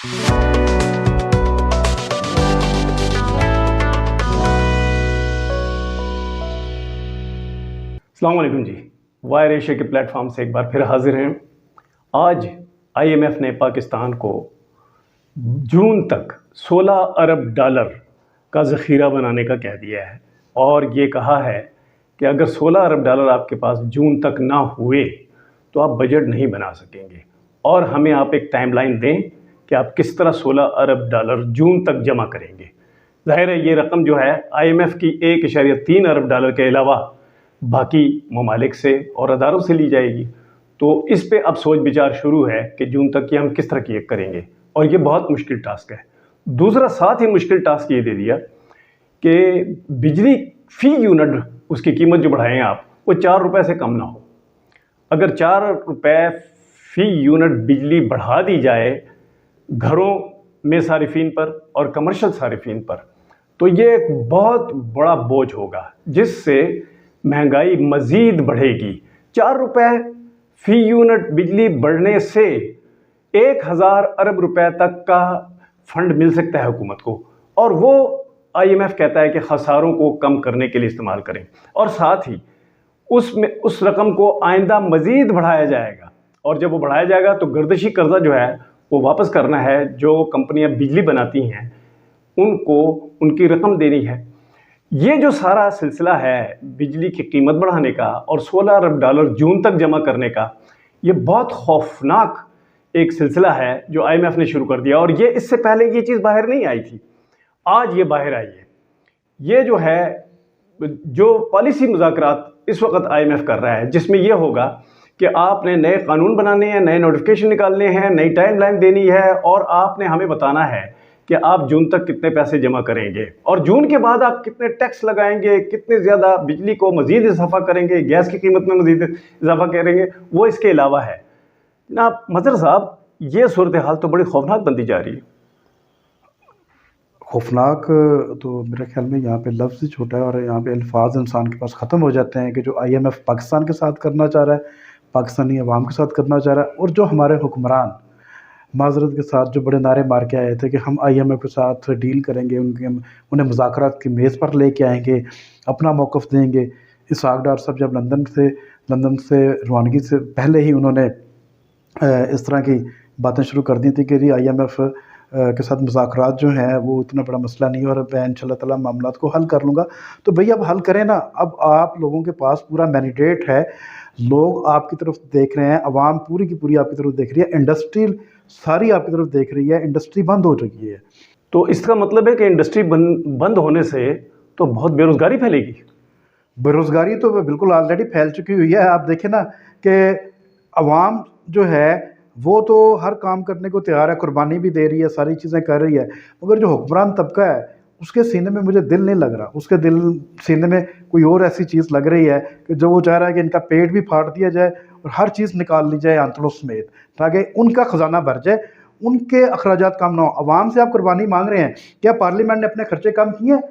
अस्सलाम वालेकुम जी। Wire Asia के प्लेटफॉर्म से एक बार फिर हाजिर हैं। आज आईएमएफ ने पाकिस्तान को जून तक 16 अरब डॉलर का ज़ख़ीरा बनाने का कह दिया है और ये कहा है कि अगर 16 अरब डॉलर आपके पास जून तक ना हुए तो आप बजट नहीं बना सकेंगे और हमें आप एक टाइमलाइन दें कि आप किस तरह 16 अरब डॉलर जून तक जमा करेंगे। ज़ाहिर है ये रकम जो है आईएमएफ की 1.3 अरब डॉलर के अलावा बाकी ममालिक से और अदारों से ली जाएगी। तो इस पे अब सोच विचार शुरू है कि जून तक की हम किस तरह की करेंगे और ये बहुत मुश्किल टास्क है। दूसरा साथ ही मुश्किल टास्क ये दे दिया कि बिजली फ़ी यूनिट उसकी कीमत जो बढ़ाएं आप वो 4 रुपये से कम ना हो। अगर 4 रुपये फ़ी यूनिट बिजली बढ़ा दी जाए घरों में सारिफीन पर और कमर्शियल सारिफीन पर तो ये एक बहुत बड़ा बोझ होगा जिससे महंगाई मज़ीद बढ़ेगी। 4 रुपये फ़ी यूनिट बिजली बढ़ने से 1000 अरब रुपए तक का फ़ंड मिल सकता है हुकूमत को और वो आईएमएफ कहता है कि खसारों को कम करने के लिए इस्तेमाल करें और साथ ही उसमें उस रकम को आइंदा मज़ीद बढ़ाया जाएगा और जब वो बढ़ाया जाएगा तो गर्दिशी कर्जा जो है वो वापस करना है। जो कंपनियां बिजली बनाती हैं उनको उनकी रकम देनी है। ये जो सारा सिलसिला है बिजली की कीमत बढ़ाने का और 16 अरब डॉलर जून तक जमा करने का, ये बहुत खौफनाक एक सिलसिला है जो आईएमएफ ने शुरू कर दिया और ये इससे पहले ये चीज़ बाहर नहीं आई थी, आज ये बाहर आई है। ये जो है जो पॉलिसी मुज़ाकरात इस वक्त आईएमएफ कर रहा है जिसमें ये होगा कि आपने नए कानून बनाने हैं, नए नोटिफिकेशन निकालने हैं, नई टाइमलाइन देनी है और आपने हमें बताना है कि आप जून तक कितने पैसे जमा करेंगे और जून के बाद आप कितने टैक्स लगाएंगे, कितने ज़्यादा बिजली को मज़ीद इजाफा करेंगे, गैस की कीमत में मज़ीद इजाफा करेंगे, वो इसके अलावा है। जनाब मज़हर साहब, ये सूरत हाल तो बड़ी खौफनाक बनती जा रही है। खौफनाक तो मेरे ख्याल में यहाँ पे लफ्ज़ ही छोटा है और यहाँ पे अल्फाज इंसान के पास ख़त्म हो जाते हैं कि जो आईएमएफ पाकिस्तान के साथ करना चाह रहा है, पाकिस्तानी अवाम के साथ करना चाह रहा है और जो हमारे हुक्मरान माज़रत के साथ जो बड़े नारे मार के आए थे कि हम आईएमएफ के साथ डील करेंगे, उन्हें मुज़ाकरात की मेज़ पर लेके आएंगे, अपना मौक़िफ़ देंगे। इसहाक़ डार साहब जब लंदन से रवानगी से पहले ही उन्होंने इस तरह की बातें शुरू कर दी थी कि जी आईएमएफ के साथ मुज़ाकरात जो हैं वो इतना बड़ा मसला नहीं है और मैं इंशाअल्लाह ताला मामलात को हल कर लूँगा। तो भैया अब हल करें ना, अब आप लोगों के पास पूरा मैंडेट है, लोग आपकी तरफ देख रहे हैं, अवाम पूरी की पूरी आपकी तरफ देख रही है, इंडस्ट्री सारी आपकी तरफ देख रही है, इंडस्ट्री बंद हो चुकी है। तो इसका मतलब है कि इंडस्ट्री बंद होने से तो बहुत बेरोज़गारी फैलेगी। बेरोज़गारी तो बिल्कुल ऑलरेडी फैल चुकी हुई है। आप देखें ना कि अवाम जो है वो तो हर काम करने को तैयार है, कुर्बानी भी दे रही है, सारी चीज़ें कर रही है, मगर जो हुक्मरान तबका है उसके सीने में मुझे दिल नहीं लग रहा, उसके सीने में कोई और ऐसी चीज़ लग रही है कि जो वो चाह रहा है कि इनका पेट भी फाड़ दिया जाए और हर चीज़ निकाल ली जाए आंतड़ों समेत ताकि उनका ख़जाना भर जाए, उनके अखराजात कम ना हो। अवाम से आप कुर्बानी मांग रहे हैं, क्या पार्लियामेंट ने अपने खर्चे कम किए हैं?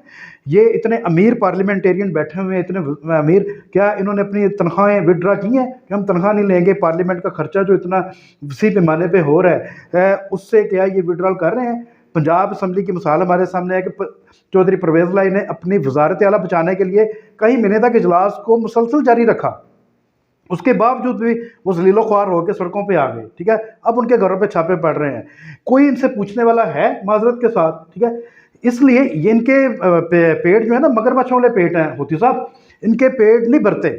ये इतने अमीर पार्लियामेंटेरियन बैठे हुए हैं, इतने अमीर, क्या इन्होंने अपनी तनख्वाहें विड्रा की हैं कि हम तनख्वाह नहीं लेंगे? पार्लियामेंट का खर्चा जो इतना वसी पैमाने पे हो रहा है उससे क्या ये विड्रॉल कर रहे हैं? पंजाब असम्बली की मिसाल हमारे सामने है कि चौधरी परवेज़ लाई ने अपनी वजारत आला बचाने के लिए कई महीने तक इजलास को मुसलसल जारी रखा, उसके बावजूद भी वो ज़लीलो ख्वार होकर सड़कों पे आ गए। ठीक है, अब उनके घरों पे छापे पड़ रहे हैं, कोई इनसे पूछने वाला है माजरत के साथ? ठीक है, इसलिए ये इनके पेट जो है ना मगरमच्छों वाले पेट हैं होती साहब, इनके पेट नहीं भरते।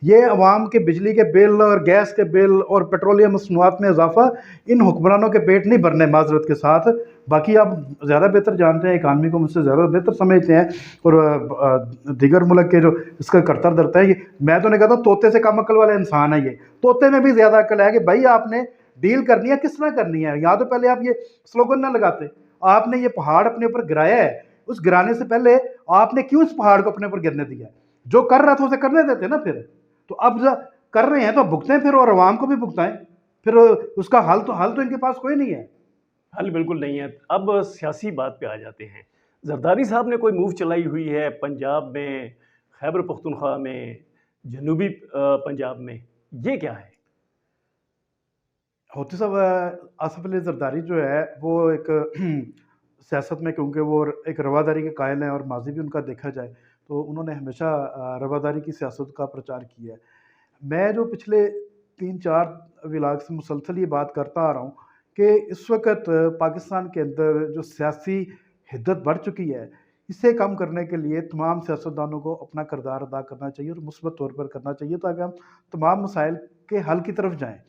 ये अवाम के बिजली के बिल और गैस के बिल और पेट्रोलियम मसनूआत में इजाफा इन हुक्मरानों के पेट नहीं भरने माजरत के साथ। बाकी आप ज़्यादा बेहतर जानते हैं, इकानमी को मुझसे ज़्यादा बेहतर समझते हैं और दीगर मुल्क के जो इसका करतर धरता है, ये मैं तो नहीं कहता तोते से कम अक्ल वाला इंसान है। ये तोते में भी ज़्यादा अक्ल है कि भाई आपने डील करनी है, किस तरह करनी है। या तो पहले आप ये स्लोगन ना लगाते, आपने ये पहाड़ अपने ऊपर गिराया है, उस गिराने से पहले आपने क्यों इस पहाड़ को अपने ऊपर गिरने दिया? जो कर रहा था उसे करने देते ना। फिर तो अब कर रहे हैं तो भुगतें फिर, और अवाम को भी भुगताएं फिर। उसका हल तो इनके पास कोई नहीं है। हल बिल्कुल नहीं है। अब सियासी बात पे आ जाते हैं। जरदारी साहब ने कोई मूव चलाई हुई है पंजाब में, खैबर पख्तूनख्वा में, जनूबी पंजाब में, ये क्या है? होती साहब आसिफ अली जरदारी जो है वो एक सियासत में, क्योंकि वो एक रवादारी के कायल हैं और माजी भी उनका देखा जाए तो उन्होंने हमेशा रवादारी की सियासत का प्रचार किया है। मैं जो पिछले 3-4 व्लॉग से मुसलसल ये बात करता आ रहा हूँ कि इस वक्त पाकिस्तान के अंदर जो सियासी हिद्दत बढ़ चुकी है, इसे कम करने के लिए तमाम सियासतदानों को अपना किरदार अदा करना चाहिए और मुस्बत तौर पर करना चाहिए, ताकि हम तमाम मसाइल के हल की तरफ जाएँ।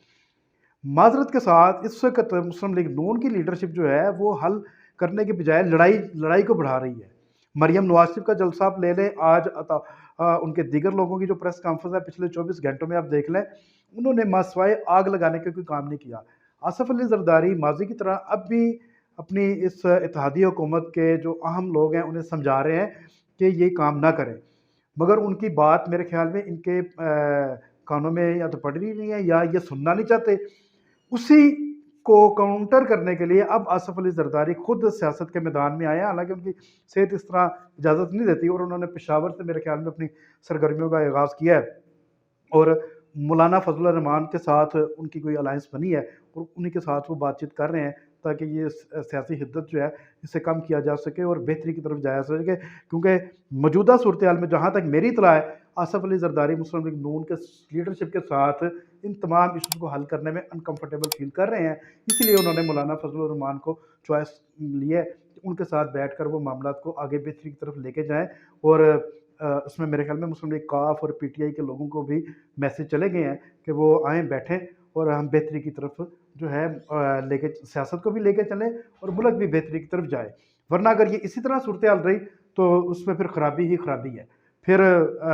माज़रत के साथ इस वक़्त मुस्लिम लीग नून की लीडरशिप जो है वो हल करने के बजाय लड़ाई को बढ़ा रही है। मरियम नवाज़ शरीफ का जलसा आप ले लें, आज उनके दीगर लोगों की जो प्रेस कॉन्फ्रेंस है पिछले 24 घंटों में आप देख लें, उन्होंने सिवाय आग लगाने का कोई काम नहीं किया। आसिफ अली ज़रदारी माज़ी की तरह अब भी अपनी इस इत्तेहादी हुकूमत के जो अहम लोग हैं उन्हें समझा रहे हैं कि ये काम ना करें, मगर उनकी बात मेरे ख़्याल में इनके कानों में या तो पड़ रही नहीं है या ये सुनना नहीं चाहते। उसी को काउंटर करने के लिए अब आसिफ अली जरदारी खुद सियासत के मैदान में आए हैं। हालांकि उनकी सेहत इस तरह इजाज़त नहीं देती और उन्होंने पेशावर से मेरे ख्याल में अपनी सरगर्मियों का आगाज़ किया है और मौलाना फजल रहमान के साथ उनकी कोई अलायंस बनी है और उन्हीं के साथ वो बातचीत कर रहे हैं ताकि ये सियासी हिद्दत जो है इसे कम किया जा सके और बेहतरी की तरफ जाया सके। क्योंकि मौजूदा सूरत हाल में जहाँ तक मेरी इत्तला है, आसिफ अली जरदारी मुस्लिम लीग नून के लीडरशिप के साथ इन तमाम इशूज़ को हल करने में अनकम्फर्टेबल फील कर रहे हैं। इसलिए उन्होंने मौलाना फजल रहमान को चॉइस ली है कि उनके साथ बैठ कर वो मामला को आगे बेहतरी की तरफ लेके जाएँ और उसमें मेरे ख्याल में मुस्लिम लीग काफ और पीटीआई के लोगों को भी मैसेज चले गए हैं कि वो आएँ, बैठें और हम बेहतरी की तरफ जो है लेके सियासत को भी लेके चलें और मुल्क भी बेहतरी की तरफ जाए। वरना अगर ये इसी तरह सूरत हाल रही तो उसमें फिर ख़राबी ही ख़राबी है, फिर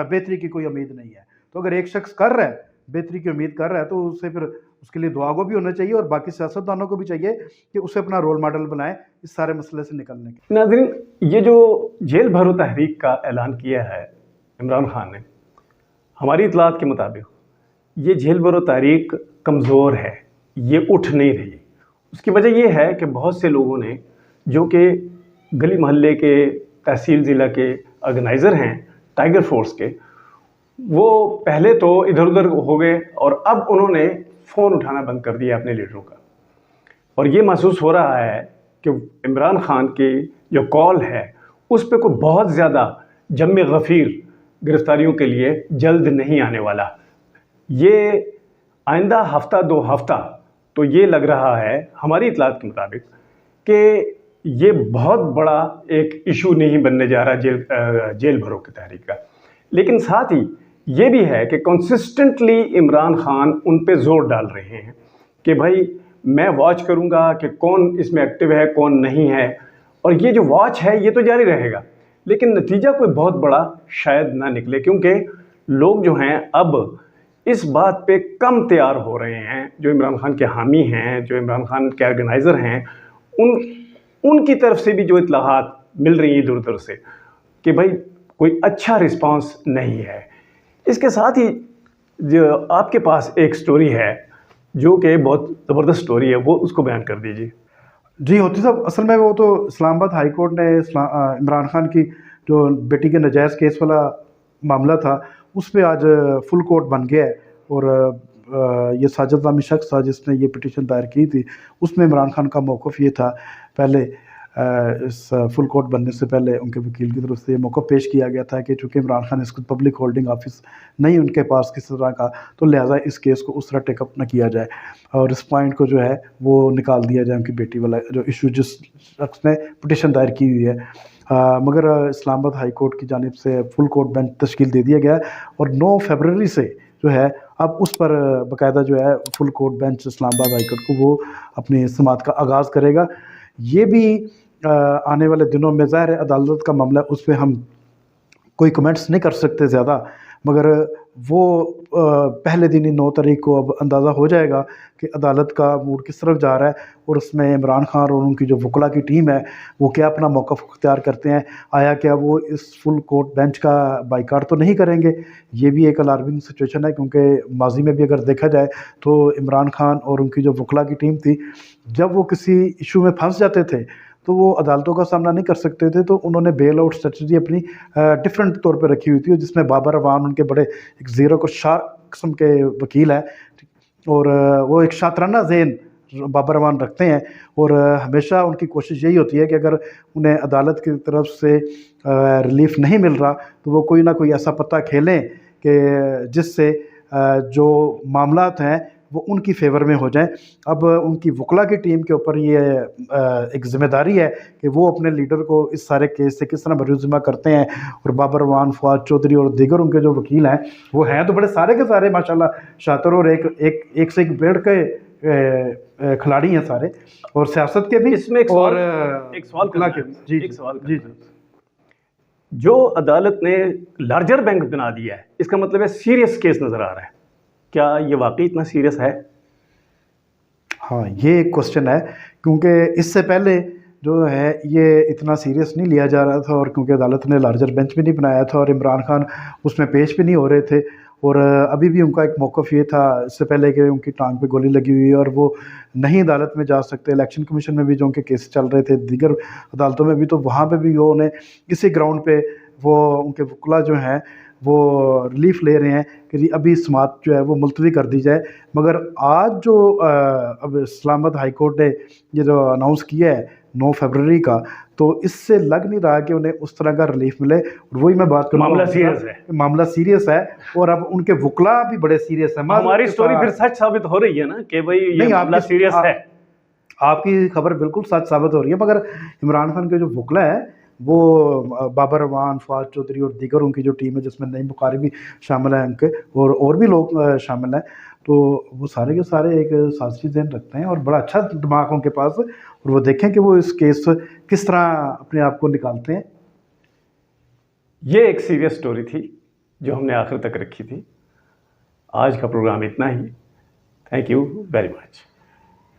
बेहतरी की कोई उम्मीद नहीं है। तो अगर एक शख्स कर रहा है, बेहतरी की उम्मीद कर रहा है, तो उससे फिर उसके लिए दुआ गो भी होना चाहिए और बाकी सियासतदानों को भी चाहिए कि उसे अपना रोल मॉडल बनाएं इस सारे मसले से निकलने के। नाज़रीन, ये जो जेल भरो तहरीक का ऐलान किया है इमरान खान ने, हमारी इतलात के मुताबिक ये जेल भरो तहरीक कमज़ोर है, ये उठ नहीं रही। उसकी वजह ये है कि बहुत से लोगों ने, जो कि गली मोहल्ले के, तहसील ज़िला के ऑर्गेनाइज़र हैं टाइगर फोर्स के, वो पहले तो इधर उधर हो गए और अब उन्होंने फ़ोन उठाना बंद कर दिया अपने लीडरों का। और ये महसूस हो रहा है कि इमरान खान की जो कॉल है उस पर कोई बहुत ज़्यादा जम गफ़ीर गिरफ़्तारियों के लिए जल्द नहीं आने वाला। ये आइंदा हफ्ता 2 हफ्ता तो ये लग रहा है हमारी इतलात के मुताबिक कि ये बहुत बड़ा एक इशू नहीं बनने जा रहा जेल भरो की तहरीक का। लेकिन साथ ही ये भी है कि कंसिस्टेंटली इमरान खान उन पे ज़ोर डाल रहे हैं कि भाई मैं वॉच करूँगा कि कौन इसमें एक्टिव है कौन नहीं है, और ये जो वॉच है ये तो जारी रहेगा, लेकिन नतीजा कोई बहुत बड़ा शायद ना निकले, क्योंकि लोग जो हैं अब इस बात पे कम तैयार हो रहे हैं। जो इमरान खान के हामी हैं, जो इमरान खान के ऑर्गेनाइज़र हैं, उनकी तरफ से भी जो इत्तलाहात मिल रही हैं इधर उधर से कि भाई कोई अच्छा रिस्पांस नहीं है। इसके साथ ही जो आपके पास एक स्टोरी है जो कि बहुत ज़बरदस्त स्टोरी है, वो उसको बयान कर दीजिए। जी होती साहब, असल में वो तो इस्लामाबाद हाई कोर्ट ने इमरान खान की जो बेटी के नजायज़ केस वाला मामला था उस पर आज फुल कोर्ट बन गया है और ये साजिद नामी शख्स था जिसने ये पिटीशन दायर की थी, उसमें इमरान खान का मौक़िफ़ ये था, पहले इस फुल कोर्ट बनने से पहले उनके वकील की तरफ से ये मौक़िफ़ पेश किया गया था कि चूँकि इमरान खान इसको पब्लिक होल्डिंग ऑफिस नहीं उनके पास किसी तरह का, तो लिहाजा इस केस को उस तरह टेकअप न किया जाए और इस पॉइंट को जो है वो निकाल दिया जाए, उनकी बेटी वाला जो इशू जिस शख्स ने पिटीशन दायर की हुई है। मगर इस्लामाबाद हाई कोर्ट की जानिब से फुल कोर्ट बेंच तश्कील दे दिया गया और 9 फरवरी से जो है अब उस पर बाकायदा जो है full court bench Islamabad high court को वो अपनी समाअत का आगाज़ करेगा। ये भी आने वाले दिनों में ज़ाहिर है अदालत का मामला, उस पर हम कोई कमेंट्स नहीं कर सकते ज़्यादा, मगर वो पहले दिन ही 9 तारीख को अब अंदाज़ा हो जाएगा कि अदालत का मूड किस तरफ जा रहा है और उसमें इमरान खान और उनकी जो वकला की टीम है वो क्या अपना मौक़िफ़ इख्तियार करते हैं। आया क्या वो इस फुल कोर्ट बेंच का बाइकाट तो नहीं करेंगे? ये भी एक अलार्मिंग सिचुएशन है, क्योंकि माजी में भी अगर देखा जाए तो इमरान खान और उनकी जो वकला की टीम थी, जब वो किसी इशू में फंस जाते थे तो वो अदालतों का सामना नहीं कर सकते थे, तो उन्होंने बेल आउट स्ट्रेटजी अपनी डिफरेंट तौर पे रखी हुई थी, जिसमें बाबर अवान उनके बड़े एक ज़ीरो को शार्क किस्म के वकील हैं, और वो एक शातराना ज़हन बाबर रहमान रखते हैं और हमेशा उनकी कोशिश यही होती है कि अगर उन्हें अदालत की तरफ से रिलीफ नहीं मिल रहा तो वो कोई ना कोई ऐसा पत्ता खेलें कि जिससे जो मामलात हैं वो उनकी फेवर में हो जाएं। अब उनकी वकला की टीम के ऊपर ये एक ज़िम्मेदारी है कि वो अपने लीडर को इस सारे केस से किस तरह बरूज़िम्मा करते हैं। और बाबर रहमान, फवाद चौधरी और दीगर उनके जो वकील हैं वो हैं तो बड़े सारे के सारे माशाल्लाह शातिर और एक से एक बढ़ के खिलाड़ी हैं सारे, और सियासत के भी। इसमें एक सवाल वकला के जी एक सवाल जी करना है। जो अदालत ने लार्जर बैंक बना दिया है, इसका मतलब है सीरियस केस नज़र आ रहा है। क्या ये वाकई इतना सीरियस है? हाँ, ये एक क्वेश्चन है, क्योंकि इससे पहले जो है ये इतना सीरियस नहीं लिया जा रहा था, और क्योंकि अदालत ने लार्जर बेंच भी नहीं बनाया था और इमरान खान उसमें पेश भी नहीं हो रहे थे। और अभी भी उनका एक मौक़िफ़ ये था इससे पहले कि उनकी टांग पे गोली लगी हुई है और वो नहीं अदालत में जा सकते। इलेक्शन कमीशन में भी जो उनके केस चल रहे थे, दीगर अदालतों में भी, तो वहाँ पे भी वो उन्हें इसी ग्राउंड पे वो उनके वकला जो हैं वो रिलीफ ले रहे हैं कि जी अभी समाअत जो है वो मुलतवी कर दी जाए। मगर आज जो अब इस्लामाबाद हाई कोर्ट ने ये जो अनाउंस किया है 9 फरवरी का, तो इससे लग नहीं रहा कि उन्हें उस तरह का रिलीफ मिले। और वही मैं बात करूँगा, मामला सीरियस है। मामला सीरियस है और अब उनके वकला भी बड़े सीरियस है। हमारी स्टोरी फिर सच साबित हो रही है ना कि भाई ये नहीं, मामला सीरियस है। आपकी खबर बिल्कुल सच साबित हो रही है, मगर इमरान खान के जो वकला है वो बाबर रहमान, फवाद चौधरी और दीगर उनकी जो टीम है जिसमें नईम बुखारी भी शामिल हैं उनके, और भी लोग शामिल हैं, तो वो सारे के सारे एक साजिशी ज़हन रखते हैं और बड़ा अच्छा दिमाग उनके पास, और वो देखें कि वो इस केस से किस तरह अपने आप को निकालते हैं। ये एक सीरियस स्टोरी थी जो हमने आखिर तक रखी थी। आज का प्रोग्राम इतना ही। Thank you very much.